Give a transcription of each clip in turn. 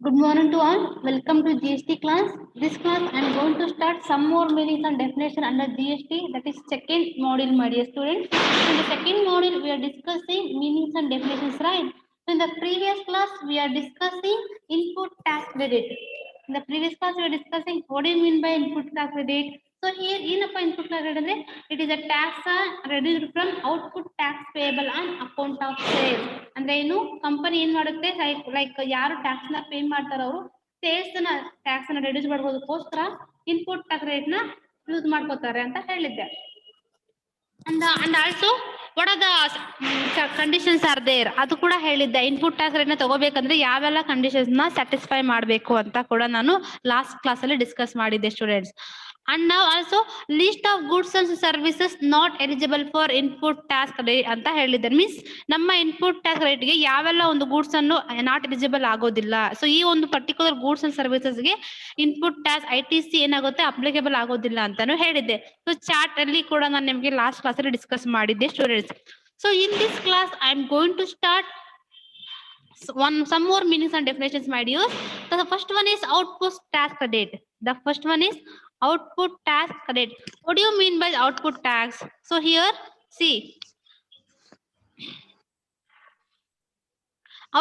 Good morning to all. Welcome to GST class. This class I am going to start some more meanings and definition under GST. That is second module, my dear students. In the second module, we are discussing meanings and definitions, right? So in the previous class, we are discussing input tax credit. In the previous class, we are discussing what do you mean by input tax credit. So here, ಏನಪ್ಪ input tax credit ಅಂದ್ರೆ it is a tax reduced from output tax payable on account of sales. ಅಂದ್ರೆ ಏನು company ಏನ್ ಮಾಡುತ್ತೆ like ಯಾರು tax ನ pay ಮಾಡ್ತಾರ ಅವರು ಸೇಲ್ಸ್ ನ ಟ್ಯಾಕ್ಸ್ ನ ರಿಡ್ಯೂಸ್ ಮಾಡೋದಕ್ಕೋಸ್ಕರ ಇನ್ಪುಟ್ ಟ್ಯಾಕ್ಸ್ ರೇಟ್ ನ ಯೂಸ್ ಮಾಡ್ಕೋತಾರೆ ಅಂತ ಹೇಳಿದ್ದೆ. And also what are the conditions are there ಅದು ಕೂಡ ಹೇಳಿದ್ದೆ. ಇನ್ಪುಟ್ ಟ್ಯಾಕ್ಸ್ ರೇಟ್ ನ ತಗೋಬೇಕಂದ್ರೆ ಯಾವೆಲ್ಲ ಕಂಡೀಷನ್ಸ್ ನ ಸ್ಯಾಟಿಸ್ಫೈ ಮಾಡಬೇಕು ಅಂತ ಕೂಡ ನಾನು ಲಾಸ್ಟ್ ಕ್ಲಾಸ್ ಅಲ್ಲಿ ಡಿಸ್ಕಸ್ ಮಾಡಿದ್ದೆ ಸ್ಟೂಡೆಂಟ್ಸ್. ಅಂಡ್ ನಾವ್ also list of goods and services not eligible for input tax rate ಅಂತ ಹೇಳಿದ್ದೆ. ಮೀನ್ಸ್ ನಮ್ಮ ಇನ್ಪುಟ್ ಟ್ಯಾಕ್ಸ್ ರೇಟ್ಗೆ ಯಾವೆಲ್ಲ ಒಂದು ಗೂಡ್ಸ್ ಅನ್ನು ನಾಟ್ ಎಲಿಜಿಬಲ್ ಆಗೋದಿಲ್ಲ. ಸೊ ಈ ಒಂದು ಪರ್ಟಿಕ್ಯುಲರ್ ಗೂಡ್ಸ್ ಅಂಡ್ ಸರ್ವಿಸಸ್ಗೆ ಇನ್ಪುಟ್ ಟ್ಯಾಕ್ಸ್ ITC ಏನಾಗುತ್ತೆ ಅಪ್ಲಿಕೇಬಲ್ ಆಗೋದಿಲ್ಲ ಅಂತಾನು ಹೇಳಿದ್ದೆ. ಸೊ ಚಾರ್ಟ್ ಅಲ್ಲಿ ಕೂಡ ನಾನು ನಿಮಗೆ ಲಾಸ್ಟ್ ಕ್ಲಾಸ್ ಅಲ್ಲಿ ಡಿಸ್ಕಸ್ ಮಾಡಿದ್ದೆ students. So in this class I am going to start some more meanings and definitions, my dears. So the first one is output tax credit. The first one is output tax credit. What do you mean by output tax? So here, see,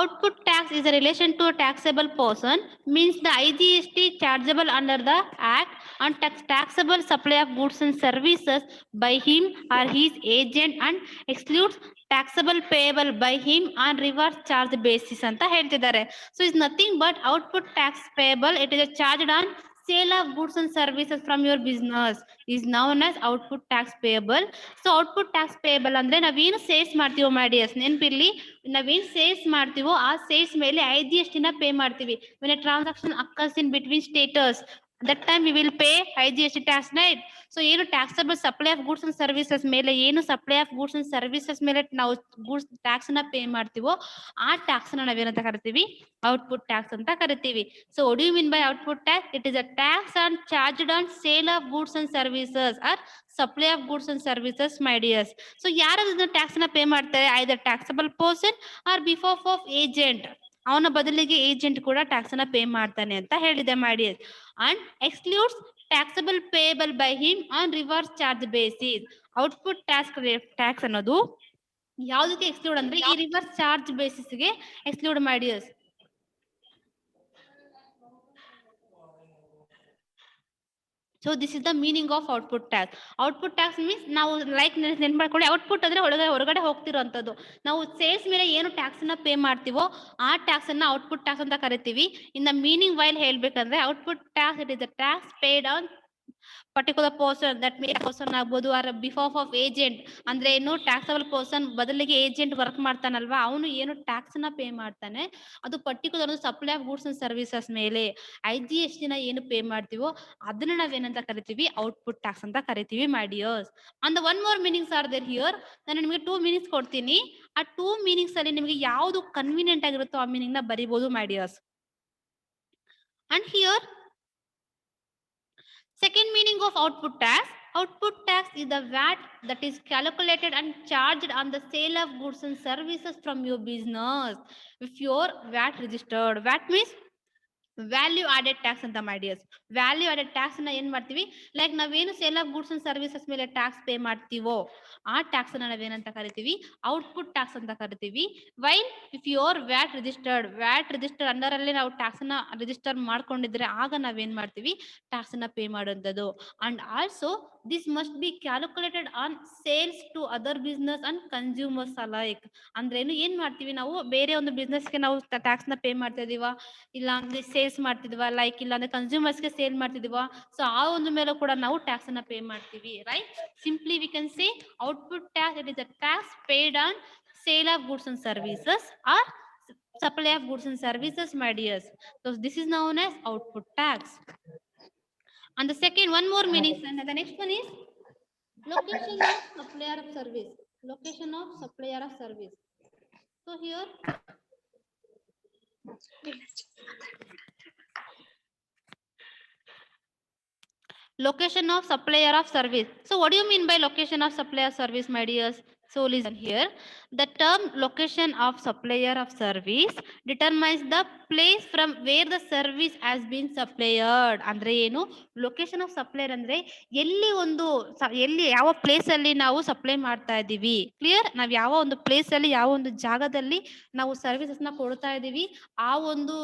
output tax is a relation to a taxable person, means the IGST chargeable under the act on taxable supply of goods and services by him or his agent and excludes taxable payable by him on reverse charge basis ಅಂತ ಹೇಳ್ತಿದ್ದಾರೆ. So it's nothing but output tax payable. It is a charged on sale of goods and services from your business is known as output tax payable. So output tax payable ಅಂದ್ರೆ ನಾವೇನು sales ಮಾಡ್ತೀವೋ ಮಾಡಿಯಸ್ ನೆನ್ಪಿರ್ಲಿ, ನಾವೇನ್ sales ಮಾಡ್ತೀವೋ ಆ sales ಮೇಲೆ IGST ನ pay ಮಾಡ್ತೀವಿ. when a transaction occurs in between status, that time we will pay IGST tax, right? So ಏನು taxable supply of goods and services ಮೇಲೆ ಏನು supply of goods and services ಮೇಲೆ ನಾವು ಗೂಡ್ಸ್ ಟ್ಯಾಕ್ಸ್ ನ pay ಮಾಡ್ತೀವೋ ಆ tax ನ ನಾವೇನಂತ ಕರಿತೀವಿ, ಔಟ್ಪುಟ್ ಟ್ಯಾಕ್ಸ್ ಅಂತ ಕರಿತೀವಿ. So what do you mean by output tax? It is a tax on charged on sale of goods and services or supply of goods and services, my dears. So ಯಾರು tax ನ pay ಮಾಡ್ತಾರೆ? Either taxable person or behalf of agent. ಅವನ ಬದಲಿಗೆ agent ಕೂಡ tax ನ pay ಮಾಡ್ತಾನೆ ಅಂತ ಹೇಳಿದೆ, my dears. And excludes taxable payable by him on reverse charge basis. Output tax ಅನ್ನೋದು ಯಾವುದಕ್ಕೆ ಎಕ್ಸ್ಕ್ಲೂಡ್ ಅಂದ್ರೆ ಈ ರಿವರ್ಸ್ ಚಾರ್ಜ್ ಬೇಸಿಸ್ ಗೆ ಎಕ್ಸ್ಕ್ಲೂಡ್ ಮಾಡಿ. So this is the meaning of output tax. Output tax means ನಾವು ಲೈಕ್ ನೆನ್ಪು ಮಾಡ್ಕೊಳ್ಳಿ, output ಅಂದ್ರೆ ಹೊರಗಡೆ ಹೋಗ್ತಿರೋಂಥದ್ದು. ನಾವು ಸೇಲ್ಸ್ ಮೇಲೆ ಏನು ಟ್ಯಾಕ್ಸ್ ನ ಪೇ ಮಾಡ್ತೀವೋ ಆ ಟ್ಯಾಕ್ಸ್ ಅನ್ನ ಔಟ್ಪುಟ್ ಟ್ಯಾಕ್ಸ್ ಅಂತ ಕರಿತೀವಿ. ಇನ್ ದ ಮೀನಿಂಗ್ ವೈಲ್ ಹೇಳ್ಬೇಕಂದ್ರೆ output tax it is a tax paid on particular person, that may person ಆಗ್ಬೋದು, ಆರ್ ಬಿಫೋರ್ ಆಫ್ ಏಜೆಂಟ್. ಅಂದ್ರೆ ಏನು ಟ್ಯಾಕ್ಸಬಲ್ ಪರ್ಸನ್ ಬದಲಿಗೆ ಏಜೆಂಟ್ ವರ್ಕ್ ಮಾಡ್ತಾನಲ್ವಾ, ಅವನು ಏನು ಟ್ಯಾಕ್ಸ್ ನ ಪೇ ಮಾಡ್ತಾನೆ ಅದು particular supply of goods and services ಮೇಲೆ IGST ನ ಏನು ಪೇ ಮಾಡ್ತೀವೋ ಅದನ್ನ ನಾವೇನಂತ ಕರಿತೀವಿ, ಔಟ್ಪುಟ್ ಟ್ಯಾಕ್ಸ್ ಅಂತ ಕರಿತೀವಿ, my dears. And one more meanings are there here. ನಾನು ನಿಮಗೆ 2 ಮೀನಿಂಗ್ಸ್ ಕೊಡ್ತೀನಿ. ಆ 2 ಮೀನಿಂಗ್ಸ್ ಅಲ್ಲಿ ನಿಮಗೆ ಯಾವುದು ಕನ್ವೀನಿಯಂಟ್ ಆಗಿರುತ್ತೋ ಆ ಮೀನಿಂಗ್ ನ ಬರಿಬಹುದು, my dears. And here second meaning of output tax. Output tax is the VAT that is calculated and charged on the sale of goods and services from your business if you're VAT registered. VAT means value added tax ಅಂತ, ಮೈ dears. Value added tax ನ ಏನ್ ಮಾಡ್ತೀವಿ, like ನಾವೇನು sale of goods and services ಮೇಲೆ tax pay ಮಾಡ್ತೀವೋ ಆ tax ನ ನಾವೇನಂತ ಕರಿತೀವಿ, ಔಟ್ಪುಟ್ ಟ್ಯಾಕ್ಸ್ ಅಂತ ಕರಿತೀವಿ. While if your watt registered under ಅಲ್ಲಿ ನಾವು ಟ್ಯಾಕ್ಸ್ ನ ರಿಜಿಸ್ಟರ್ ಮಾಡ್ಕೊಂಡಿದ್ರೆ ಆಗ ನಾವೇನ್ ಮಾಡ್ತೀವಿ, ಟ್ಯಾಕ್ಸ್ ನ ಪೇ ಮಾಡುವಂಥದ್ದು. And also this must be calculated on sales to other business and consumers alike. ಅಂದ್ರೇನು, ಏನ್ ಮಾಡ್ತೀವಿ ನಾವು ಬೇರೆ ಒಂದು ಬಿಸ್ನೆಸ್ ಗೆ ನಾವು ಟ್ಯಾಕ್ಸ್ ನ ಪೇ ಮಾಡ್ತಾ ಇದೀವ, ಇಲ್ಲ ಅಂದ್ರೆ ಸೇಲ್ಸ್ ಮಾಡ್ತಿದ್ವಾ, ಲೈಕ್ ಇಲ್ಲ ಅಂದ್ರೆ ಕನ್ಸ್ಯೂಮರ್ಸ್ ಗೆ ಸೇಲ್ ಮಾಡ್ತಿದ್ವಾ, ಸೊ ಆ ಒಂದು ಮೇಲೆ ಕೂಡ ನಾವು ಟ್ಯಾಕ್ಸ್ ಅನ್ನ ಪೇ ಮಾಡ್ತೀವಿ, right? Simply we can say output tax it is a tax paid on sale of goods and services or supply of goods and services, my dears. So this is known as output tax. And the second, one more meaning, and the next one is location of supplier of service. Location of supplier of service. So here location of supplier of service. So what do you mean by location of supplier service, my dears? So listen here. The term location of supplier of service determines the place from where the service has been supplied. ಅಂದ್ರೆ ಏನು location of supplier ಅಂದ್ರೆ ಎಲ್ಲಿ ಒಂದು ಎಲ್ಲಿ ಯಾವ place ಅಲ್ಲಿ ನಾವು supply ಮಾಡ್ತಾ ಇದ್ದೀವಿ. ಕ್ಲಿಯರ್? ನಾವು ಯಾವ ಒಂದು ಪ್ಲೇಸ್ ಅಲ್ಲಿ ಯಾವ ಒಂದು ಜಾಗದಲ್ಲಿ ನಾವು ಸರ್ವಿಸಸ್ ನ ಕೊಡ್ತಾ ಇದ್ದೀವಿ ಆ ಒಂದು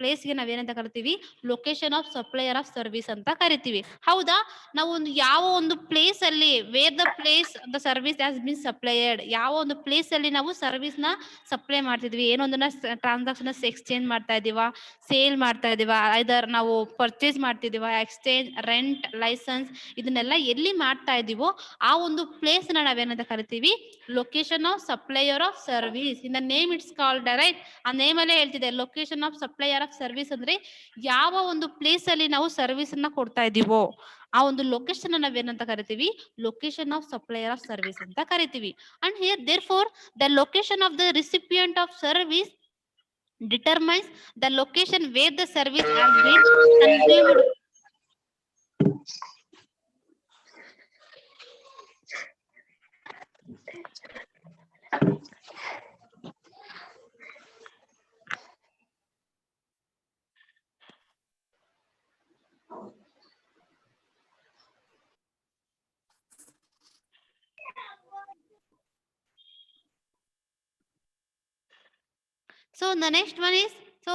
ಪ್ಲೇಸ್ಗೆ ನಾವೇನಂತ ಕರಿತೀವಿ location of supplier of service ಅಂತ ಕರಿತೀವಿ. ಹೌದಾ? ನಾವು ಒಂದು ಯಾವ ಒಂದು ಪ್ಲೇಸ್ ಅಲ್ಲಿ where the place the service has been supplied ಯಾವ ಒಂದು ಪ್ಲೇಸ್ ಅಲ್ಲಿ ನಾವು ಸರ್ವಿಸ್ ನ ಸಪ್ಲೈ ಮಾಡ್ತಿದ್ವಿ ಏನೊಂದನ್ನ ಟ್ರಾನ್ಸಾಕ್ಷನ್ ಎಕ್ಸ್ಚೇಂಜ್ ಮಾಡ್ತಾ ಇದೀವಾ ಸೇಲ್ ಮಾಡ್ತಾ ಇದೀವಾ ಐದರ್ ನಾವು ಪರ್ಚೇಸ್ ಮಾಡ್ತಿದೀವಾ ಎಕ್ಸ್ಚೇಂಜ್ ರೆಂಟ್ ಲೈಸೆನ್ಸ್ ಇದನ್ನೆಲ್ಲ ಎಲ್ಲಿ ಮಾಡ್ತಾ ಇದೀವೋ ಆ ಒಂದು ಪ್ಲೇಸ್ ನ ನಾವೇನಂತ ಕರಿತೀವಿ location of supplier of service. In the name it's called right. ಆ ನೇಮ್ ಅಲ್ಲೇ ಹೇಳ್ತಿದೆ location of supplier of service ಅಂದ್ರೆ ಯಾವ ಒಂದು ಪ್ಲೇಸ್ ಅಲ್ಲಿ ನಾವು ಸರ್ವಿಸ್ ಅನ್ನ ಕೊಡ್ತಾ ಇದೀವೋ ಆ ಒಂದು ಲೊಕೇಶನ್ ನಾವೇನಂತ ಕರಿತೀವಿ location of supplier of service ಅಂತ ಕರಿತೀವಿ. And here there for the location of the recipient of service determines the location where the service has been consumed. So the next one is, so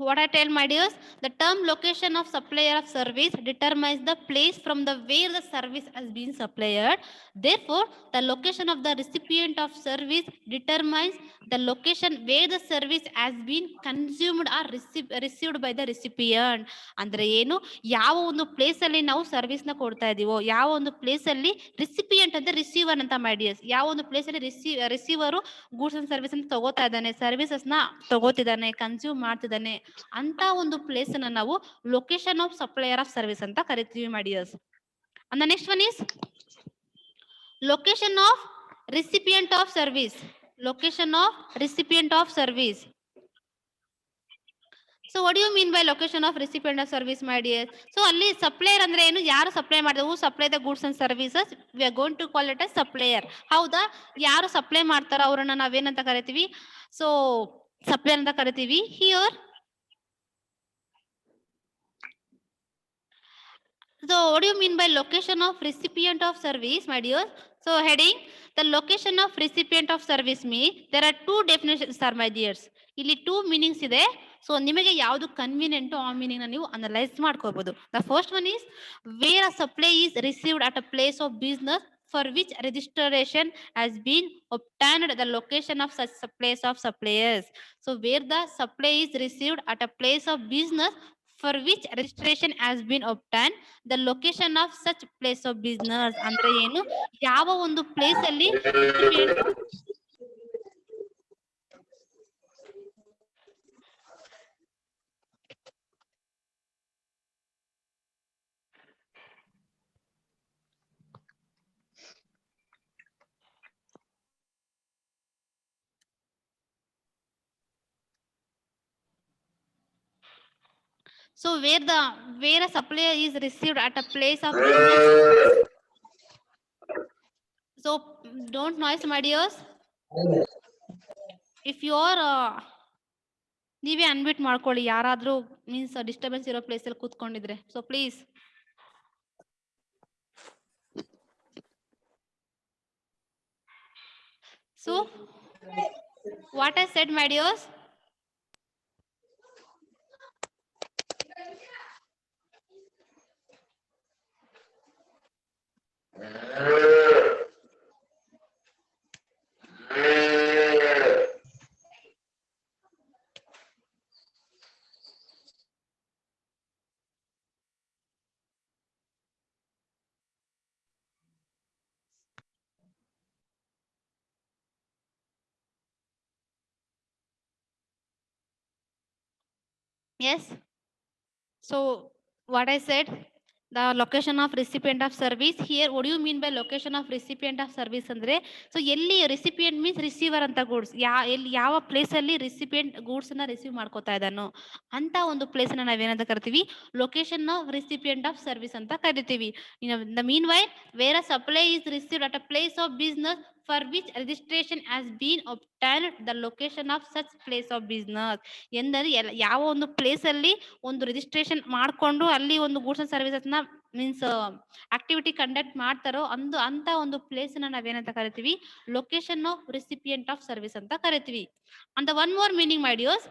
what I tell my dears, the term location of supplier of service determines the place from the where the service has been supplied. Therefore, the location of the recipient of service determines the location where the service has been consumed or received by the recipient. ಅಂದ್ರೆ ಏನು ಯಾವ ಒಂದು place ಅಲ್ಲಿ ನಾವು service ನ ಕೊಡ್ತಾ ಇದೀವೋ ಯಾವ ಒಂದು ಪ್ಲೇಸ್ ಅಲ್ಲಿ ರಿಸಿಪಿಯಂಟ್ ಅಂದ್ರೆ ರಿಸೀವರ್ ಅಂತ ಮಾಡಿಯಸ್ ಯಾವ ಒಂದು ಪ್ಲೇಸ್ ಅಲ್ಲಿ ರಿಸೀವರು ಗೂಡ್ಸ್ ಅಂಡ್ ಸರ್ವಿಸ್ ಅಂತ ತಗೋತಾ ಇದ್ದಾನೆ ಸರ್ವಿಸಸ್ ನ ತಗೋತಿದ್ದಾನೆ ಕನ್ಸ್ಯೂಮ್ ಮಾಡ್ತಿದ್ದಾನೆ ಅಂತ ಒಂದು ಪ್ಲೇಸ್ ಅನ್ನ ನಾವು location of supplier of service ಅಂತ ಕರಿತೀವಿ my dears. And the next one is location of recipient of service. Location of recipient of service. So what you mean by location of recipient of service my dear? So ಅಲ್ಲಿ supplier ಅಂದ್ರೆ ಏನು ಯಾರು supply ಮಾಡಿದವು supply the goods and services we are going to call it as supplier. ಹೌದಾ? ಯಾರು supply ಮಾಡ್ತಾರೋ ಅವರನ್ನ ನಾವೇನಂತ ಕರಿತೀವಿ ಸೊ ಸಪ್ಲೈಯರ್ ಅಂತ ಕರಿತೀವಿ. Here so what do you mean by location of recipient of service my dear? So heading the location of recipient of service means there are two definitions are my dears. ಇಲ್ಲಿ two meanings ಇದೆ. So ನಿಮಗೆ ಯಾವುದು convenient ಆ meaning ನೀವು analyse ಮಾಡ್ಕೋಬಹುದು. The first one is where a supply is received at a place of business for which registration has been obtained the location of such place of suppliers. So where the supply is received at a place of business for which registration has been obtained the location of such place of business. ಅಂದ್ರೆ ಏನು ಯಾವ ಒಂದು place ಅಲ್ಲಿ so where a supplier is received at a place of business. So don't noise my dears. If you are ನೀವೇ ಅನ್ಮಿಟ್ ಮಾಡ್ಕೊಳ್ಳಿ ಯಾರಾದ್ರೂ means disturbance ಇರೋ place ಅಲ್ಲಿ ಕೂತ್ಕೊಂಡಿದ್ರೆ. So please so what I said my dears, yes. So what I said, the location of recipient of service. Here what do you mean by location of recipient of service ಅಂದ್ರೆ so ಎಲ್ಲಿ recipient means receiver ಅಂತ goods ಎಲ್ಲಿ ಯಾವ place ಅಲ್ಲಿ recipient goods ನ receive ಮಾಡ್ಕೋತಾ ಇದ್ದಾನೋ ಅಂತ ಒಂದು ಪ್ಲೇಸ್ ನ ನಾವೇನಂತ ಕರಿತೀವಿ location of recipient of service ಅಂತ ಕರಿತೀವಿ. The mean why where a supply is received at a place of business for which registration has been obtained the location of such place of business. ಎಂದರೆ ಯಾವ ಒಂದು place ಅಲ್ಲಿ ಒಂದು registration ಮಾಡ್ಕೊಂಡು ಅಲ್ಲಿ ಒಂದು ಗೂಡ್ಸ್ ಅಂಡ್ ಸರ್ವಿಸಸ್ ನ means activity conduct ಮಾಡ್ತಾರೋ ಅಂತ ಒಂದು ಪ್ಲೇಸ್ ನಾವೇನಂತ ಕರಿತೀವಿ, location of recipient of service ಅಂತ ಕರಿತೀವಿ. And the one more meaning, my dears,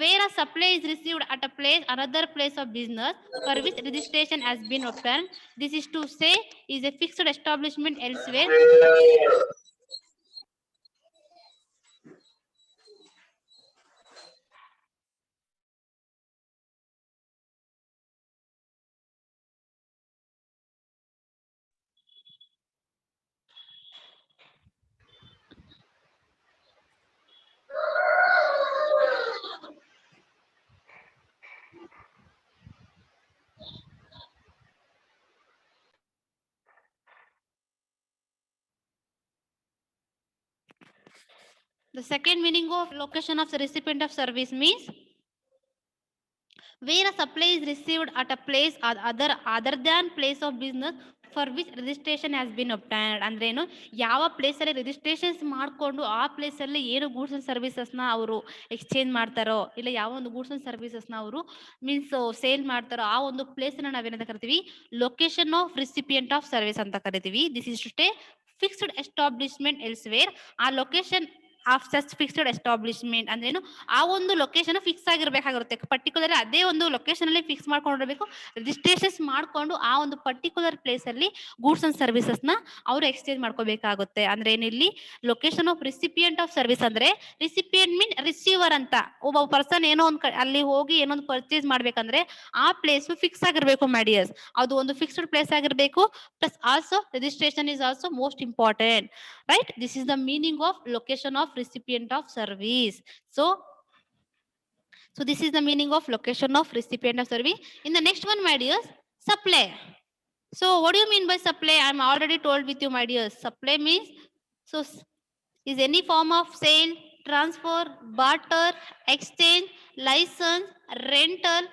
where a supply is received at a place, another place of business for which registration has been obtained. This is to say is a fixed establishment elsewhere. The second meaning of location of the recipient of service means where a supply is received at a place other than place of business for which registration has been obtained. ಅಂದ್ರೆ ಏನು, ಯಾವ place ಅಲ್ಲಿ registrations ಮಾಡ್ಕೊಂಡು ಆ place ಅಲ್ಲಿ ಏನು goods and services ನ ಅವರು ಎಕ್ಸ್ಚೇಂಜ್ ಮಾಡ್ತಾರೋ, ಇಲ್ಲ ಯಾವ ಒಂದು ಗೂಡ್ಸ್ ಅಂಡ್ ಸರ್ವಿಸಸ್ ನ ಅವರು ಮೀನ್ಸ್ ಸೇಲ್ ಮಾಡ್ತಾರೋ ಆ ಒಂದು ಪ್ಲೇಸ್ ನ ನಾವೇನಂತ ಕರಿತೀವಿ, location of recipient of service ಅಂತ ಕರಿತೀವಿ. This is to stay fixed establishment elsewhere. ಆ location of such fixed establishment ಅಂದ್ರೇನು, ಆ ಒಂದು ಲೊಕೇಶನ್ ಫಿಕ್ಸ್ ಆಗಿರ್ಬೇಕಾಗಿರುತ್ತೆ. ಪರ್ಟಿಕ್ಯುಲರ್ ಅದೇ ಒಂದು ಲೊಕೇಶನ್ ಅಲ್ಲಿ ಫಿಕ್ಸ್ ಮಾಡ್ಕೊಂಡಿರ್ಬೇಕು. ರಿಜಿಸ್ಟ್ರೇಷನ್ಸ್ ಮಾಡ್ಕೊಂಡು ಆ ಒಂದು ಪರ್ಟಿಕ್ಯುಲರ್ ಪ್ಲೇಸ್ ಅಲ್ಲಿ ಗೂಡ್ಸ್ ಅಂಡ್ ಸರ್ವಿಸಸ್ ನ ಅವರು ಎಕ್ಸ್ಚೇಂಜ್ ಮಾಡ್ಕೋಬೇಕಾಗುತ್ತೆ. ಅಂದ್ರೆ ಏನಿಲ್ಲಿ location of recipient of service ಅಂದ್ರೆ ರಿಸಿಪಿಯಂಟ್ ಮೀನ್ ರಿಸೀವರ್ ಅಂತ. ಒಬ್ಬ ಪರ್ಸನ್ ಏನೋ ಒಂದು ಅಲ್ಲಿ ಹೋಗಿ ಏನೋ ಒಂದು ಪರ್ಚೇಸ್ ಮಾಡ್ಬೇಕಂದ್ರೆ ಆ ಪ್ಲೇಸ್ ಫಿಕ್ಸ್ ಆಗಿರ್ಬೇಕು ಮಾಡಿಯರ್ಸ್. ಅದು ಒಂದು ಫಿಕ್ಸ್ಡ್ ಪ್ಲೇಸ್ ಆಗಿರ್ಬೇಕು. Plus also registration is also most important, right? This is the meaning of location of recipient of service. So this is the meaning of location of recipient of service. In the next one, my dears, supply. So what do you mean by supply? I'm already told with you, my dears. Supply means is any form of sale, transfer, barter, exchange, license, rental,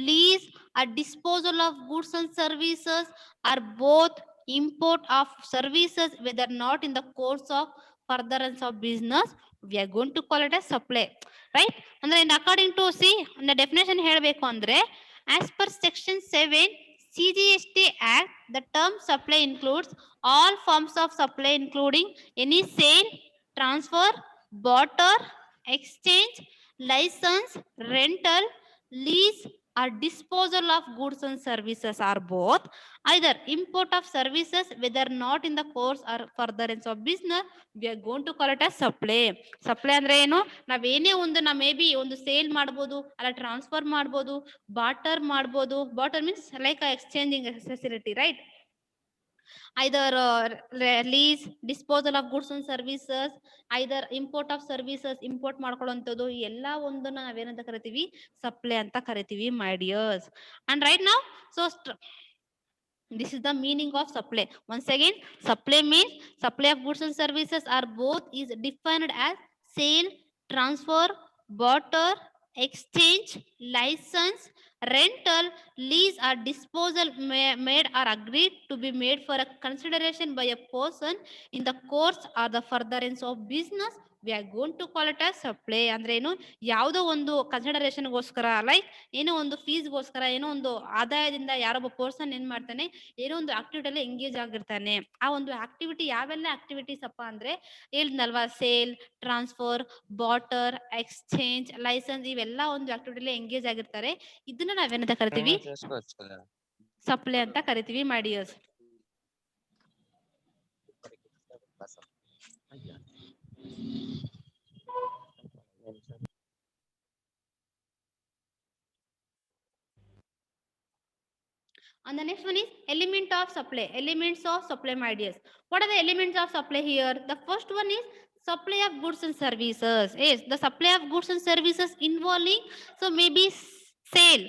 lease, or disposal of goods and services, or both import of services whether not in the course of furtherance of business. We are going to call it as supply, right? And then according to the definition ಹೇಳಬೇಕು ಅಂದ್ರೆ, as per section 7 CGST Act, the term supply includes all forms of supply including any sale, transfer, barter, exchange, license, rental, lease, or disposal of goods and services, are both either import of services whether not in the course or furtherance of business. We are going to call it as supply. Supply ಅಂದ್ರೆ ಏನು, ನಾವೇನೇ ಒಂದು May be ಒಂದು sale ಮಾಡ್ಬೋದು, ಅಲ್ಲ transfer ಮಾಡ್ಬೋದು, barter ಮಾಡ್ಬೋದು. Barter means like exchanging facility, right? either lease, disposal of goods and services, either import of services, import ಮಾಡ್ಕೊಳ್ಳುವಂಥದ್ದು, ಎಲ್ಲ ಒಂದು ನಾವೇನಂತ ಕರಿತೀವಿ, ಸಪ್ಲೈ ಅಂತ ಕರಿತೀವಿ, my dears. And right now, so this is the meaning of supply. Once again, supply means supply of goods and services are both is defined as sale, transfer, barter, exchange, license, rental, lease, or disposal made or agreed to be made for a consideration by a person in the course or the furtherance of business. We are going to call it as supply. ಅಂದ್ರೆ ಏನು, ಯಾವುದೋ ಒಂದು ಕನ್ಸಿಡರೇಷನ್ಗೋಸ್ಕರ, like ಏನೋ ಒಂದು ಫೀಸ್ಗೋಸ್ಕರ, ಏನೋ ಒಂದು ಆದಾಯದಿಂದ ಯಾರೊಬ್ಬ person ಏನ್ ಮಾಡ್ತಾನೆ, ಏನೋ ಒಂದು ಆಕ್ಟಿವಿಟಿಯಲ್ಲಿ ಎಂಗೇಜ್ ಆಗಿರ್ತಾನೆ. ಆ ಒಂದು ಆಕ್ಟಿವಿಟಿ ಯಾವೆಲ್ಲ ಆಕ್ಟಿವಿಟೀಸ್ ಅಪ್ಪ ಅಂದ್ರೆ ಹೇಳಿದ್ನಲ್ವಾ, sale, transfer, barter, exchange, licence, ಇವೆಲ್ಲ ಒಂದು ಆಕ್ಟಿವಿಟಿಯಲ್ಲಿ ಎಂಗೇಜ್ ಆಗಿರ್ತಾರೆ. ಇದನ್ನ ನಾವೇನಂತ ಕರಿತೀವಿ, ಸಪ್ಲೈ ಅಂತ ಕರಿತೀವಿ, my dears. And the next one is element of supply. Elements of supply, my dears. What are the elements of supply here? The first one is supply of goods and services. Yes, the supply of goods and services involving, so maybe sale.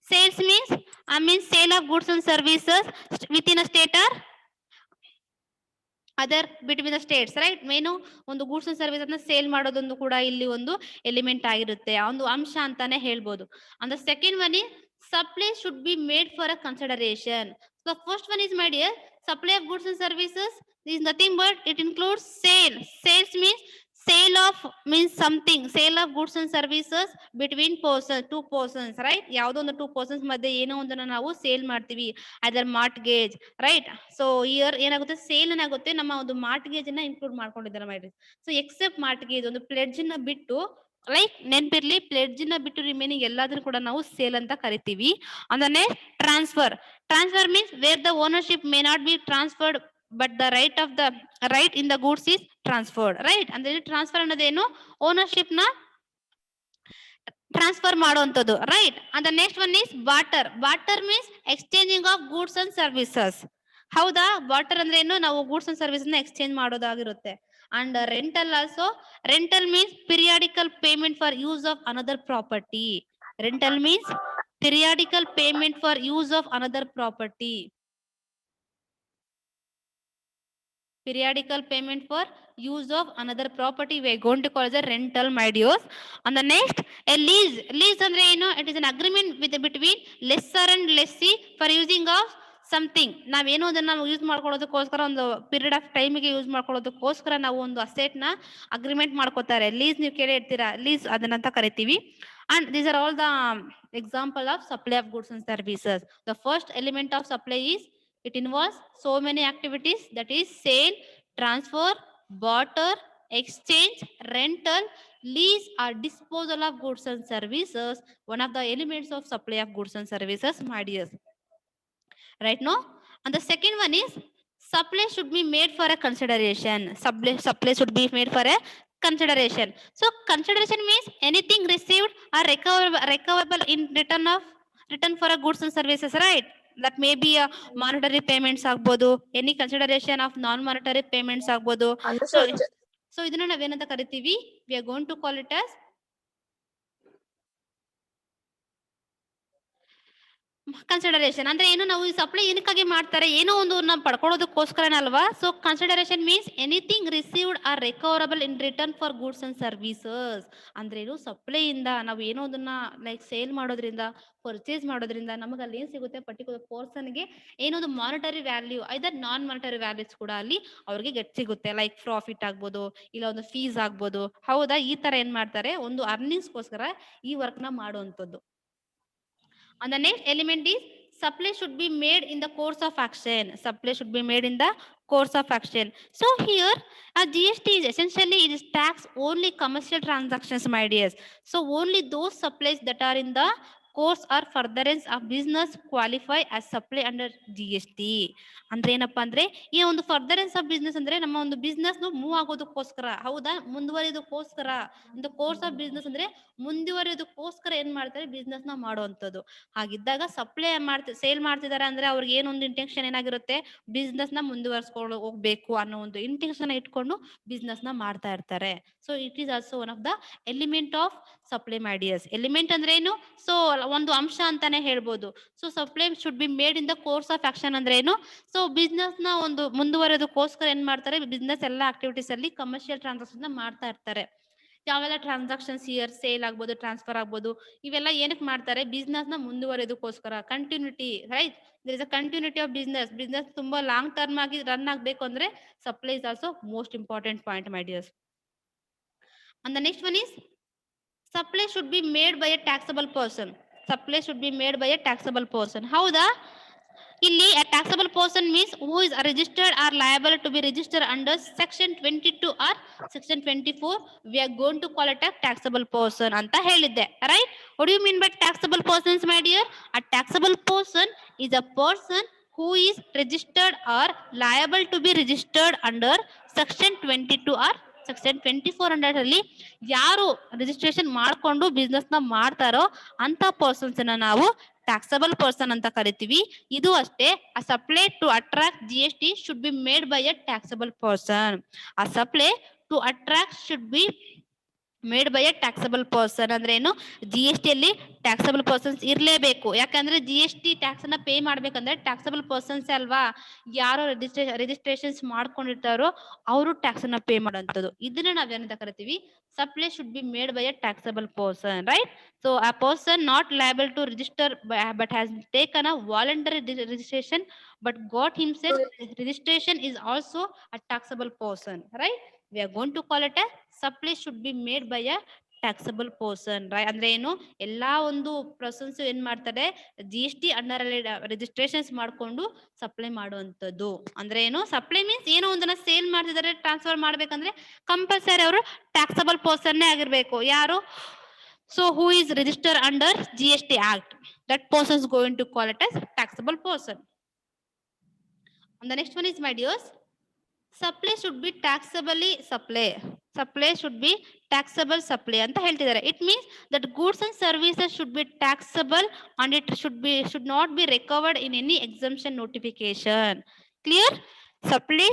Sales means sale of goods and services within a state or other between the States, right? Main ಒಂದು goods and service ಅನ್ನ sale ಮಾಡೋದೊಂದು ಕೂಡ ಇಲ್ಲಿ ಒಂದು element ಆಗಿರುತ್ತೆ, ಒಂದು ಅಂಶ ಅಂತಾನೆ ಹೇಳ್ಬೋದು. And the second one is supply should be made for a consideration. So the first one is, my dear, Supply of goods and services is nothing but it includes sale. Sales means sale of means something. Sale of goods and services between persons, two persons, right? ಯಾವುದೋ ಒಂದು two persons ಮಧ್ಯೆ ಏನೋ ಒಂದನ್ನ ನಾವು sale ಮಾಡ್ತೀವಿ. ಅದರ mortgage, right? So here ಏನಾಗುತ್ತೆ, sale ಏನಾಗುತ್ತೆ, ನಮ್ಮ ಒಂದು ಮಾರ್ಟ್ಗೇಜ್ ಅನ್ನ ಇನ್ಕ್ಲೂಡ್ ಮಾಡ್ಕೊಂಡಿದ್ದಾರೆ ಮಾಡಿ. ಸೊ ಎಕ್ಸೆಪ್ಟ್ ಮಾರ್ಟ್ಗೇಜ್ ಒಂದು ಪ್ಲೆಡ್ಜ್ ನ ಬಿಟ್ಟು, ಲೈಕ್ ನೆನ್ಪಿರ್ಲಿ, ಪ್ಲೆಡ್ಜ್ ನ ಬಿಟ್ಟು ರಿಮೈನಿಂಗ್ ಎಲ್ಲಾದ್ರೂ ಕೂಡ ನಾವು ಸೇಲ್ ಅಂತ ಕರಿತೀವಿ. ಅಂದ್ರೆ transfer. Transfer means where the ownership may not be transferred, but the right in the goods is transferred, right? ಅಂದ್ರೆ ಟ್ರಾನ್ಸ್ಫರ್ ಅನ್ನೋದೇನು, ಓನರ್ಶಿಪ್ ನ ಟ್ರಾನ್ಸ್ಫರ್ ಮಾಡುವಂತದ್ದು, right? And next one is barter. Barter means exchanging of goods and services. ಹೌದಾ? Barter ಅಂದ್ರೆ ಏನು, ನಾವು goods and service ನ exchange ಮಾಡೋದಾಗಿರುತ್ತೆ. And rental also. Rental means periodical payment for use of another property. Rental means periodical payment for use of another property. Periodical payment for use of another property we are going to call as a rental, my dears. And the next, a lease. Lease andre eno, it is an agreement between lessor and lessee for using of something. ನಾವೇನೋ ಅದನ್ನ ನಾವು use ಮಾಡ್ಕೊಳ್ಳೋದಕ್ಕೋಸ್ಕರ, ಒಂದು period of ಟೈಮಿಗೆ use ಮಾಡ್ಕೊಳ್ಳೋದಕ್ಕೋಸ್ಕರ ನಾವು ಒಂದು asset ನ agreement ಮಾಡ್ಕೋತಾರೆ. Lease ನೀವು ಕೇಳಿ ಇರ್ತೀರಾ, ಲೀಸ್ ಅದನ್ನಂತ ಕರಿತೀವಿ. And these are all the example of supply of goods and services. The first element of supply is it involves so many activities, that is sale, transfer, barter, exchange, rental, lease or disposal of goods and services. One of the elements of supply of goods and services, my dears. Right now, and the second one is supply should be made for a consideration. Supply should be made for a consideration. So consideration means anything received or recoverable in return for a goods and services, right? That may be a monetary payments agbodu, any consideration of non monetary payments agbodu. So idನ್ನ ನಾವೇನಂತ ಕರಿತೀವಿ, we are going to call it as consideration. ಅಂದ್ರೆ ಏನು, ನಾವು ಈ supply ಏನಕ್ಕಾಗಿ ಮಾಡ್ತಾರೆ, ಏನೋ ಒಂದು ನಾವು ಪಡ್ಕೊಳ್ಳೋದಕ್ಕೋಸ್ಕರನೇ ಅಲ್ವಾ? So consideration means anything received or recoverable in return for goods and services. ಅಂದ್ರೆ ಏನು, ಸಪ್ಲೈಯಿಂದ ನಾವು ಏನೋ ಅದನ್ನ ಲೈಕ್ ಸೇಲ್ ಮಾಡೋದ್ರಿಂದ, ಪರ್ಚೇಸ್ ಮಾಡೋದ್ರಿಂದ ನಮಗೆ ಅಲ್ಲಿ ಏನ್ ಸಿಗುತ್ತೆ, ಪರ್ಟಿಕ್ಯುಲರ್ ಪರ್ಸನ್ಗೆ ಏನೊಂದು ಮಾನಿಟರಿ ವ್ಯಾಲ್ಯೂ, ಐದರ್ ನಾನ್ ಮಾನಿಟರಿ ವ್ಯಾಲ್ಯೂಸ್ ಕೂಡ ಅಲ್ಲಿ ಅವ್ರಿಗೆ ಗೆಟ್ ಸಿಗುತ್ತೆ. ಲೈಕ್ ಪ್ರಾಫಿಟ್ ಆಗ್ಬೋದು, ಇಲ್ಲ ಒಂದು ಫೀಸ್ ಆಗ್ಬೋದು. ಹೌದಾ? ಈ ತರ ಏನ್ ಮಾಡ್ತಾರೆ, ಒಂದು ಅರ್ನಿಂಗ್ಸ್ಗೋಸ್ಕರ ಈ ವರ್ಕ್ ನ ಮಾಡುವಂತದ್ದು. And the next element is supply should be made in the course of action. Supply should be made in the course of action. So here a GST is essentially, it is tax only commercial transactions, my dears. So only those supplies that are in the course or furtherance of business qualify as supply under GST. ಅಂದ್ರೆ ಏನಪ್ಪಾ ಅಂದ್ರೆ, ಈ ಒಂದು ಫರ್ದರೆನ್ಸ್ of business ಅಂದ್ರೆ ನಮ್ಮ ಒಂದು business move ಆಗೋದಕ್ಕೋಸ್ಕರ, ಹೌದಾ, ಮುಂದುವರಿಯೋದಕ್ಕೋಸ್ಕರ. இந்த ಕೋರ್ಸ್ ಆಫ್ ಬಿಸ್ನೆಸ್ ಅಂದ್ರೆ ಮುಂದುವರಿಯೋದಕ್ಕೋಸ್ಕರ ಏನ್ ಮಾಡ್ತಾರೆ, ಬಿಸ್ನೆಸ್ ನ ಮಾಡುವಂತದ್ದು. ಹಾಗಿದ್ದಾಗ ಸಪ್ಲೈ ಸೇಲ್ ಮಾಡ್ತಿದ್ದಾರೆ ಅಂದ್ರೆ ಅವ್ರಿಗೆ ಏನೊಂದು ಇಂಟೆನ್ಷನ್ ಏನಾಗಿರುತ್ತೆ, ಬಿಸ್ನೆಸ್ ನ ಮುಂದುವರಿಸ್ಕೊಂಡು ಹೋಗ್ಬೇಕು ಅನ್ನೋ ಒಂದು ಇಂಟೆನ್ಷನ್ ಇಟ್ಕೊಂಡು ಬಿಸ್ನೆಸ್ ನ ಮಾಡ್ತಾ ಇರ್ತಾರೆ. So it is also one of the element of supply, my dears. Element ಅಂದ್ರೆ ಏನು, ಸೊ ಒಂದು ಅಂಶ ಅಂತಾನೆ ಹೇಳ್ಬೋದು. So supply should be made in the course of action ಅಂದ್ರೆ ಏನು, ಸೊ ಬಿಸ್ನೆಸ್ ನ ಒಂದು ಮುಂದುವರೆಯೋದಕ್ಕೋಸ್ಕರ ಏನ್ ಮಾಡ್ತಾರೆ, ಬಿಸ್ನೆಸ್ ಎಲ್ಲ ಆಕ್ಟಿವಿಟೀಸ್ ಅಲ್ಲಿ ಕಮರ್ಷಿಯಲ್ ಟ್ರಾನ್ಸಾಕ್ಷನ್ ಮಾಡ್ತಾ ಇರ್ತಾರೆ. ಯಾವೆಲ್ಲ ಟ್ರಾನ್ಸಾಕ್ಷನ್ಸ್, ಇಯರ್ ಸೇಲ್ ಆಗ್ಬೋದು, ಟ್ರಾನ್ಸ್ಫರ್ ಆಗ್ಬೋದು, ಇವೆಲ್ಲ ಏನಕ್ಕೆ ಮಾಡ್ತಾರೆ, ಬಿಸ್ನೆಸ್ ನ ಮುಂದುವರೆಯೋದಕ್ಕೋಸ್ಕರ. Continuity, right? There is a continuity of business. Business ತುಂಬಾ ಲಾಂಗ್ ಟರ್ಮ್ ಆಗಿ ರನ್ ಆಗ್ಬೇಕು ಅಂದ್ರೆ supply is also most important point, my dears. And the next one is supply should be made by a taxable person. Supply should be made by a taxable person. ಹೌದಾ? ಇಲ್ಲಿ a taxable person means who is registered or liable to be registered under section 22 or section 24. We are going to call it a taxable person ಅಂತ ಹೇಳಿದ್ದೆ, right? What do you mean by taxable persons, my dear? A taxable person is a person who is registered or liable to be registered under section 22 or section 2400 ಅಲ್ಲಿ ಯಾರು registration ಮಾಡ್ಕೊಂಡು business ನ ಮಾಡ್ತಾರೋ ಅಂತ persons ನಾವು taxable person ಅಂತ ಕರಿತೀವಿ. ಇದು ಅಷ್ಟೇ, ಆ supply to attract GST should be made by a taxable person. ಆ supply to attract should be made by a taxable person ಅಂದ್ರೆ ಏನು, GST ಅಲ್ಲಿ ಟ್ಯಾಕ್ಸಬಲ್ ಪರ್ಸನ್ಸ್ ಇರಲೇಬೇಕು. ಯಾಕಂದ್ರೆ GST ಟ್ಯಾಕ್ಸ್ ಅನ್ನ ಪೇ ಮಾಡ್ಬೇಕಂದ್ರೆ ಟ್ಯಾಕ್ಸಬಲ್ ಪರ್ಸನ್ಸ್ ಅಲ್ವಾ, ಯಾರು ರಿಜಿಸ್ಟ್ರೇಷನ್ಸ್ ಮಾಡ್ಕೊಂಡಿರ್ತಾರೋ ಅವರು ಟ್ಯಾಕ್ಸ್ ಅನ್ನ ಪೇ ಮಾಡೋಂಥದ್ದು. ಇದನ್ನ ನಾವೇನಂತ ಕರಿತೀವಿ, supply should be made by a taxable person, right? So ಆ person not liable to register but has taken a voluntary registration but got himself registration is also a taxable person, right? We are going to call it a supply should be made by a taxable person, right? ಅಂದ್ರೆ ಏನು, ಎಲ್ಲಾ ಒಂದು persons ಏನ್ ಮಾಡ್ತಾರೆ, GST under ಅಲ್ಲಿ registrations ಮಾಡ್ಕೊಂಡು supply ಮಾಡುವಂತದ್ದು. ಅಂದ್ರೆ ಏನು, ಸಪ್ಲೈ ಮೀನ್ಸ್ ಏನೋ ಒಂದನ್ನ ಸೇಲ್ ಮಾಡ್ತಿದ್ದಾರೆ, ಟ್ರಾನ್ಸ್ಫರ್ ಮಾಡ್ಬೇಕಂದ್ರೆ ಕಂಪಲ್ಸರಿ ಅವರು ಟ್ಯಾಕ್ಸಬಲ್ ಪರ್ಸನ್ನೇ ಆಗಿರ್ಬೇಕು. ಯಾರು? So who is register under GST Act, that person is going to call it as taxable person. And the next one is, my dears, supply should be taxably supply. Supply should be taxable supply ಅಂತ ಹೇಳ್ತಿದ್ದಾರೆ. It means that goods and services should be taxable and it should not be recovered in any exemption notification. Clear? Supply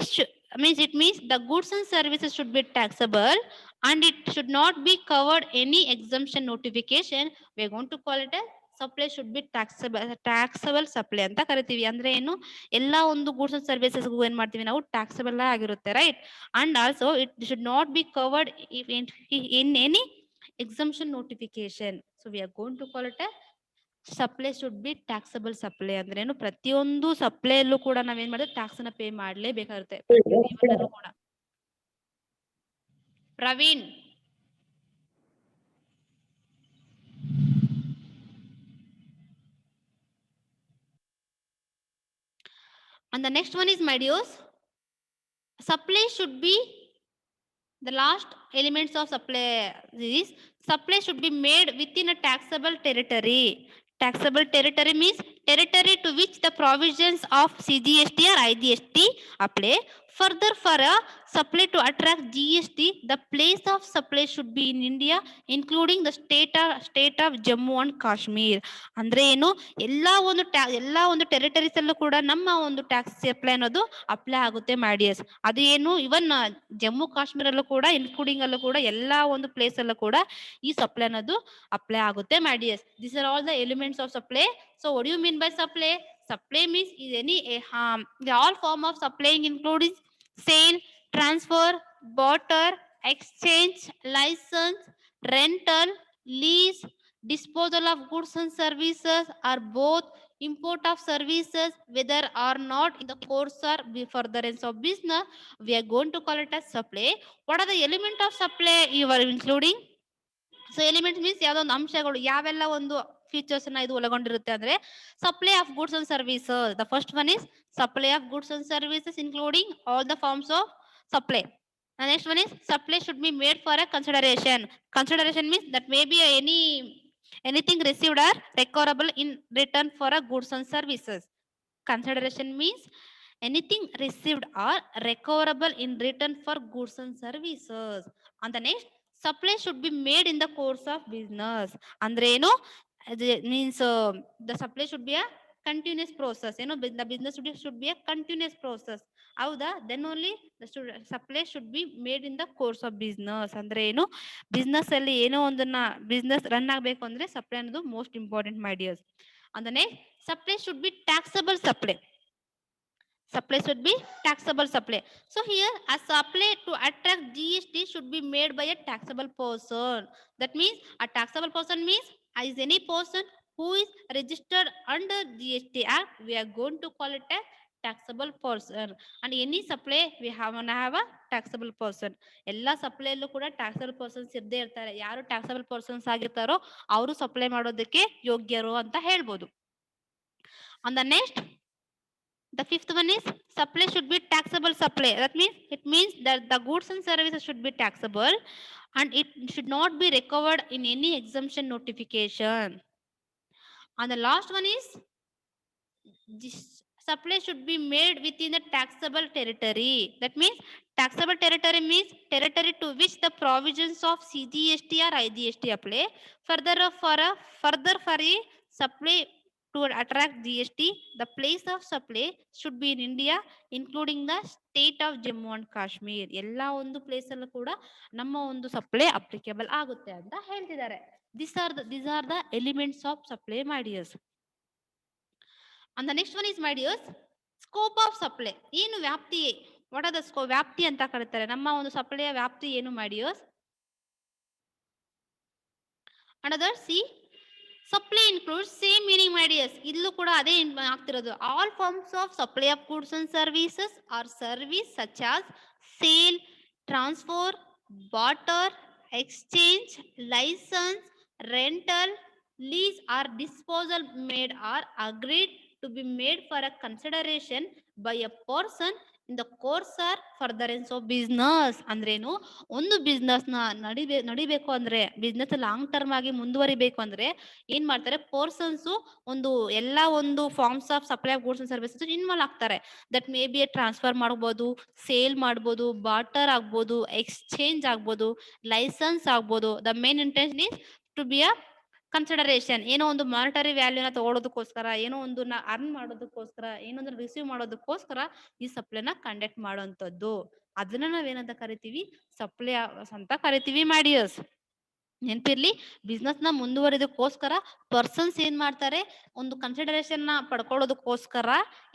means it means the goods and services should be taxable and it should not be covered any exemption notification. We are going to call it a supply should be taxable supply ಅಂತ ಕರಿತೀವಿ. ಅಂದ್ರೆ ಏನು, ಎಲ್ಲಾ ಒಂದು goods and ಸರ್ವಿಸಸ್ಗೂ ಏನ್ ಮಾಡ್ತೀವಿ ನಾವು, taxable ಆಗಿರುತ್ತೆ, right? And also it should not be covered in any exemption notification. So we are going to call it supply should be taxable supply. ಅಂದ್ರೆ ಏನು, ಪ್ರತಿಯೊಂದು ಸಪ್ಲೈಯಲ್ಲೂ ಕೂಡ ನಾವೇನ್ ಮಾಡಿದ್ರೆ ಟ್ಯಾಕ್ಸ್ ಅನ್ನ ಪೇ ಮಾಡ್ಲೇಬೇಕಾಗುತ್ತೆ, ಪ್ರತಿಯೊಂದರಲ್ಲೂ ಕೂಡ. Praveen, and the next one is, my dears, supply should be the last elements of supply is supply should be made within a taxable territory. Taxable territory means territory to which the provisions of CGST or IGST apply. Further, for a supply to attract GST, the place of supply should be in India, including the state of Jammu and Kashmir. ಅಂದ್ರೆ ಏನು, ಎಲ್ಲಾ ಒಂದು territories ಅಲ್ಲೂ ಕೂಡ ನಮ್ಮ ಒಂದು tax supply ಅನ್ನೋದು apply ಆಗುತ್ತೆ ಮಾಡಿಯಸ್. ಅದು ಏನು, ಇವನ್ ಜಮ್ಮು ಕಾಶ್ಮೀರಲ್ಲೂ ಕೂಡ ಇನ್ಕ್ಲೂಡಿಂಗ್ ಅಲ್ಲೂ ಕೂಡ ಎಲ್ಲಾ ಒಂದು ಪ್ಲೇಸ್ ಅಲ್ಲೂ ಕೂಡ ಈ ಸಪ್ಲೈ ಅನ್ನೋದು ಅಪ್ಲೈ ಆಗುತ್ತೆ my dears. This are all the elements of supply. So what you mean by supply? Supply means is any all form of supplying including sale, transfer, barter, exchange, license, rental, lease, disposal of goods and services, or both import of services, whether or not in the course or furtherance of business. We are going to call it as supply. What are the element of supply you are including? So element means ಯಾವ್ದೋ ಒಂದು ಅಂಶಗಳು, ಯಾವೆಲ್ಲ ಒಂದು features ನ ಇದು ಒಳಗೊಂಡಿರುತ್ತೆ ಅಂದ್ರೆ, supply of goods and services. The first one is supply of goods and services including all the forms of supply. The next one is supply should be made for a consideration. Consideration means that may be anything received or recoverable in return for a goods and services. Consideration means anything received or recoverable in return for goods and services. On the next, supply should be made in the course of business. ಅಂದ್ರೆ ಏನು, means the supply should be a continuous process. You know, the business should be a continuous process. ಹೌದಾ? Then only the supply should be made in the course of business. ಅಂದ್ರೆ ಏನು, business ಅಲ್ಲಿ ಏನೋ ಒಂದನ್ನ business run ಆಗ್ಬೇಕು ಅಂದ್ರೆ supply ಅನ್ನೋದು most important ಮೈ dears. ಅಂದ್ರೆ supply should be taxable supply. Supply should be taxable supply. So here a supply to attract GST should be made by a taxable person. That means a taxable person means is any person who is registered under GST Act. We are going to call it a taxable person. And any supply we have a taxable person. ಎಲ್ಲ ಸಪ್ಲೈಲ್ಲೂ ಕೂಡ taxable persons ಇದ್ದೇ ಇರ್ತಾರೆ. ಯಾರು taxable persons ಆಗಿರ್ತಾರೋ ಅವರು supply ಮಾಡೋದಕ್ಕೆ ಯೋಗ್ಯರು ಅಂತ ಹೇಳ್ಬೋದು. On the next, the fifth one is supply should be taxable supply. That means it means that the goods and services should be taxable and it should not be recovered in any exemption notification. And the last one is this supply should be made within the taxable territory. That means taxable territory means territory to which the provisions of CGST or IGST apply. Further for a supply to attract GST, the place of supply should be in India, including the state of Jammu and Kashmir. ಎಲ್ಲ ಒಂದು place ಅಲ್ಲೂ ಕೂಡ ನಮ್ಮ ಒಂದು supply applicable ಆಗುತ್ತೆ ಅಂತ ಹೇಳ್ತಿದ್ದಾರೆ. These are the elements of supply, my dears. And the next one is, my dears, scope of supply. ಏನು ವ್ಯಾಪ್ತಿ? What are the scope? ವ್ಯಾಪ್ತಿ ಅಂತ ಕರೀತಾರೆ. ನಮ್ಮ ಒಂದು ಸಪ್ಲೈಯ ವ್ಯಾಪ್ತಿ ಏನು, my dears? Another, see, supply includes same meaning, my dears. ಇಲ್ಲೂ ಕೂಡ ಅದೇ ಆಗ್ತಿರೋದು. All forms of supply of goods and services or service such as sale, transfer, barter, exchange, license, rental, lease or disposal made or agreed to be made for a consideration by a person in the course or furtherance of business. ಅಂದ್ರೇನು? ಒಂದು business ನ ನಡಿಬೇಕು ಅಂದ್ರೆ, business long term ಆಗಿ ಮುಂದುವರಿಬೇಕು ಅಂದ್ರೆ ಏನ್ ಮಾಡ್ತಾರೆ? ಪರ್ಸನ್ಸ್ ಒಂದು ಎಲ್ಲಾ ಒಂದು forms of supply of goods and services involve ಆಗ್ತಾರೆ. ದಟ್ ಮೇ ಬಿ ಟ್ರಾನ್ಸ್ಫರ್ ಮಾಡ್ಬೋದು, ಸೇಲ್ ಮಾಡ್ಬೋದು, ಬಾರ್ಟರ್ ಆಗ್ಬೋದು, ಎಕ್ಸ್ಚೇಂಜ್ ಆಗ್ಬೋದು, ಲೈಸೆನ್ಸ್ ಆಗ್ಬೋದು. The main intention is to be a consideration. ಏನೋ ಒಂದು ಮಾನಿಟರಿ ವ್ಯಾಲ್ಯೂನ ತಗೊಳ್ಳೋದಕ್ಕೋಸ್ಕರ, ಏನೋ ಒಂದು ಅರ್ನ್ ಮಾಡೋದಕ್ಕೋಸ್ಕರ, ಏನೊಂದು ರಿಸೀವ್ ಮಾಡೋದಕ್ಕೋಸ್ಕರ ಈ ಸಪ್ಲೈನ ಕಂಡಕ್ಟ್ ಮಾಡುವಂತದ್ದು. ಅದನ್ನ ನಾವೇನಂತ ಕರಿತೀವಿ? ಸಪ್ಲೈ ಅಂತ ಕರಿತೀವಿ, ಮೈ ಡಿಯರ್ಸ್. ನೆನಪಿರ್ಲಿ, ಬಿಸ್ನೆಸ್ ನ ಮುಂದುವರಿದಕ್ಕೋಸ್ಕರ ಪರ್ಸನ್ಸ್ ಏನ್ ಮಾಡ್ತಾರೆ? ಒಂದು ಕನ್ಸಿಡರೇಷನ್ ನ ಪಡ್ಕೊಳ್ಳೋದಕ್ಕೋಸ್ಕರ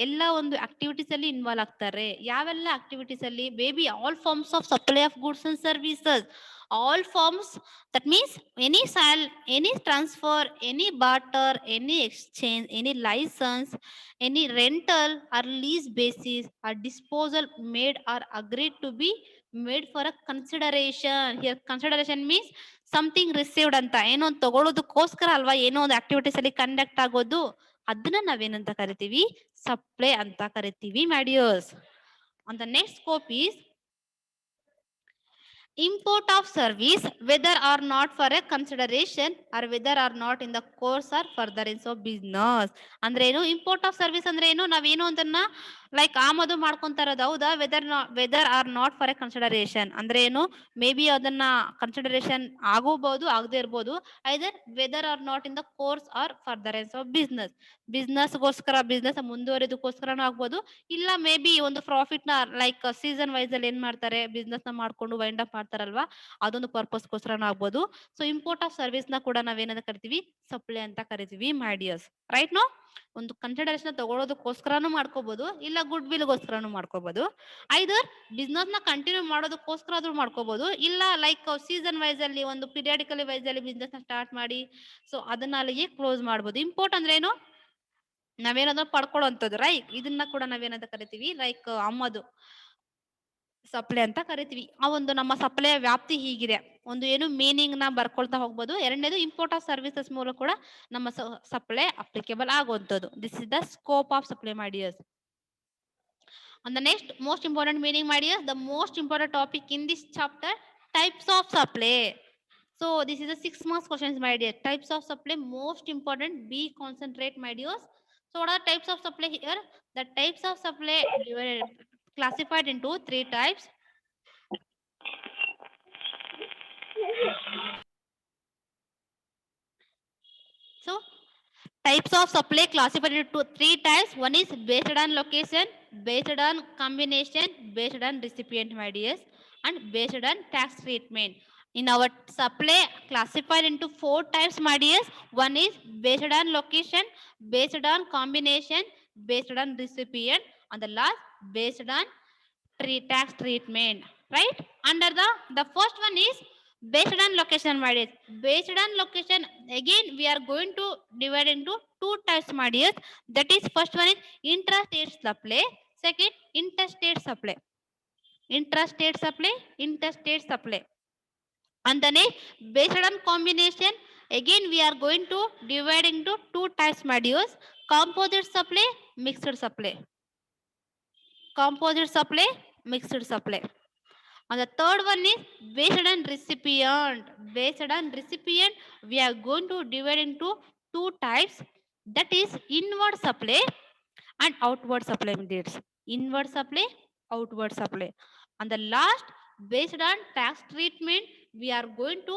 ಎಲ್ಲ ಒಂದು ಆಕ್ಟಿವಿಟೀಸ್ ಅಲ್ಲಿ ಇನ್ವಾಲ್ವ್ ಆಗ್ತಾರೆ. ಯಾವೆಲ್ಲ ಆಕ್ಟಿವಿಟೀಸ್ ಅಲ್ಲಿ? Baby all forms of supply of goods and services. All forms, that means any sale, any transfer, any barter, any exchange, any license, any rental or lease basis or disposal made or agreed to be made for a consideration. Here consideration means something received ಅಂತ. ಏನೋ ಒಂದು ತಗೊಳ್ಳೋದಕ್ಕೋಸ್ಕರ ಅಲ್ವಾ ಏನೋ ಒಂದು activities ಅಲ್ಲಿ conduct ಆಗೋದು. ಅದನ್ನ ನಾವೇನಂತ ಕರಿತೀವಿ? ಸಪ್ಲೈ ಅಂತ ಕರಿತೀವಿ, my dears. On the next scope is import of service, whether or not for a consideration or whether or not in the course or furtherance of business. ಅಂದ್ರೆ ಏನು? ಇಂಪೋರ್ಟ್ ಆಫ್ ಸರ್ವಿಸ್ ಅಂದ್ರೆ ಏನು? ನಾವೇನೋ ಅದನ್ನ like ಆಮದು ಮಾಡ್ಕೊಂತ ಇರೋದು, ಹೌದಾ? Whether or not for a consideration ಅಂದ್ರೆ ಏನು? ಮೇ ಬಿ ಅದನ್ನ ಕನ್ಸಿಡರೇಷನ್ ಆಗೋಬಹುದು, ಆಗದೆ ಇರ್ಬೋದು. Either whether or not in the course or furtherance of business. ಬಿಸ್ನೆಸ್ಗೋಸ್ಕರ, ಬಿಸ್ನೆಸ್ ಮುಂದುವರಿದಕ್ಕೋಸ್ಕರನೂ ಆಗ್ಬೋದು. ಇಲ್ಲ ಮೇ ಬಿ ಒಂದು ಪ್ರಾಫಿಟ್ ನ ಲೈಕ್ ಸೀಸನ್ ವೈಸ್ ಅಲ್ಲಿ ಏನ್ ಮಾಡ್ತಾರೆ? ಬಿಸ್ನೆಸ್ ನ ಮಾಡ್ಕೊಂಡು ವೈಂಡ್ ಅಪ್ ಮಾಡ್ತಾರಲ್ವಾ, ಅದೊಂದು ಪರ್ಪಸ್ಗೋಸ್ಕರನೂ ಆಗ್ಬೋದು. ಸೊ ಇಂಪೋರ್ಟ್ ಆಫ್ ಸರ್ವಿಸ್ ನ ಕೂಡ ನಾವೇನಂತ ಕರಿತೀವಿ? ಸಪ್ಲೈ ಅಂತ ಕರಿತೀವಿ, ಮೈ ಡಿಯರ್ಸ್. Right no? ಒಂದು ಕನ್ಸಿಡರೇಷನ್ ತಗೊಳ್ಳೋದಕ್ಕೋಸ್ಕರನೂ ಮಾಡ್ಕೋಬಹುದು, ಇಲ್ಲ ಗುಡ್ ವಿಲ್ಗೋಸ್ಕರನೂ ಮಾಡ್ಕೋಬಹುದು. ಐದರ್ ಬಿಸ್ನೆಸ್ ನ ಕಂಟಿನ್ಯೂ ಮಾಡೋದಕ್ಕೋಸ್ಕರ ಆದ್ರೂ ಮಾಡ್ಕೋಬಹುದು, ಇಲ್ಲ ಲೈಕ್ ಸೀಸನ್ ವೈಸ್ ಅಲ್ಲಿ ಒಂದು ಪೀರಿಯಾಡಿಕಲಿ ವೈಸ್ ಅಲ್ಲಿ ಬಿಸ್ನೆಸ್ ನ ಸ್ಟಾರ್ಟ್ ಮಾಡಿ ಸೊ ಅದನ್ನ ಅಲ್ಲಿಗೆ ಕ್ಲೋಸ್ ಮಾಡ್ಬೋದು. ಇಂಪೋರ್ಟ್ ಅಂದ್ರೆ ಏನು? ನಾವೇನಾದ್ರೂ ಪಡ್ಕೊಳ್ಳುವಂಥದ್ದು, ರೈಟ್? ಇದನ್ನ ಕೂಡ ನಾವೇನಂತ ಕರಿತೀವಿ? ಲೈಕ್ ಆಮದು ಸಪ್ಲೈ ಅಂತ ಕರಿತೀವಿ. ಆ ಒಂದು ನಮ್ಮ ಸಪ್ಲೈ ವ್ಯಾಪ್ತಿ ಹೀಗಿದೆ. ಒಂದು ಏನು ಮೀನಿಂಗ್ ನ ಬರ್ಕೊಳ್ತಾ ಹೋಗ್ಬೋದು. ಎರಡನೇದು ಇಂಪೋರ್ಟ್ ಆಫ್ ಸರ್ವಿಸಸ್ ಮೂಲಕ ಕೂಡ ನಮ್ಮ ಸಪ್ಲೈ ಅಪ್ಲಿಕೇಬಲ್ ಆಗುವಂಥದ್ದು. This is the scope of supply, my dears. On the next most important meaning, my dears, the most important topic in this chapter, types of supply. So this is a 6 marks questions, my dear. Types of supply, most important. Be concentrate, my dears. So what are types of supply here? The types of supply classified into 3 types. So types of supply classified into 3 types. One is based on location, based on combination, based on recipient, my dears, and based on tax treatment. In our supply classified into 4 types, my dears. One is based on location, based on combination, based on recipient, and the last based on tax treatment, right? Under the first one is based on location, my dears. Based on location, again we are going to divide into 2 types, my dears. That is, first one is intrastate supply, second interstate supply. Intrastate supply, interstate supply. And then based on combination, again we are going to divide into 2 types, my dears. Composite supply, mixed supply. Composite supply, mixed supply. And the third one is based on recipient. Based on recipient, we are going to divide into 2 types. That is inward supply and outward supply. Inward supply, outward supply. And the last, based on tax treatment, we are going to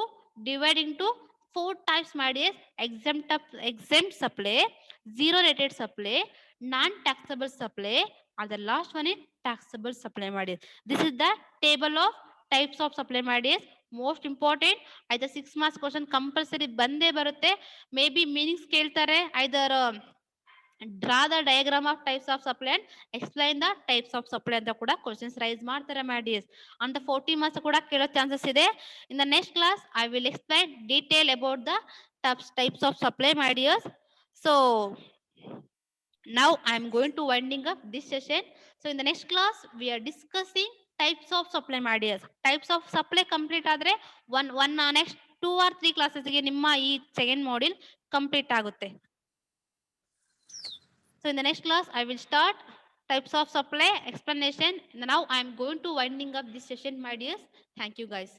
divide into 4 types, my dears. Exempt supply, zero rated supply, non-taxable supply, and the last one is taxable supply, my dears. This is the table of types of supply, my dears. Most important. Either 6 marks question compulsory ಬಂದೇ ಬರುತ್ತೆ. May be meanings ಕೇಳ್ತಾರೆ, either draw the diagram of types of supply and explain the types of supply ಅಂತ ಕೂಡ questions rice ಮಾಡ್ತಾರೆ ಮಾಡಿಯಸ್. ಅಂತ 40 marks ಕೂಡ ಕೇಳೋ chances ಇದೆ. In the next class I will explain detail about the types of supply my dears. So now I am going to winding up this session. So in the next class we are discussing types of supply my dears. Types of supply complete ಆದ್ರೆ one next 2 or 3 ಕ್ಲಾಸಸ್ಗೆ ನಿಮ್ಮ ಈ second module complete ಆಗುತ್ತೆ. So in the next class I will start types of supply explanation. Now I am going to winding up this session, my dears. Thank you guys.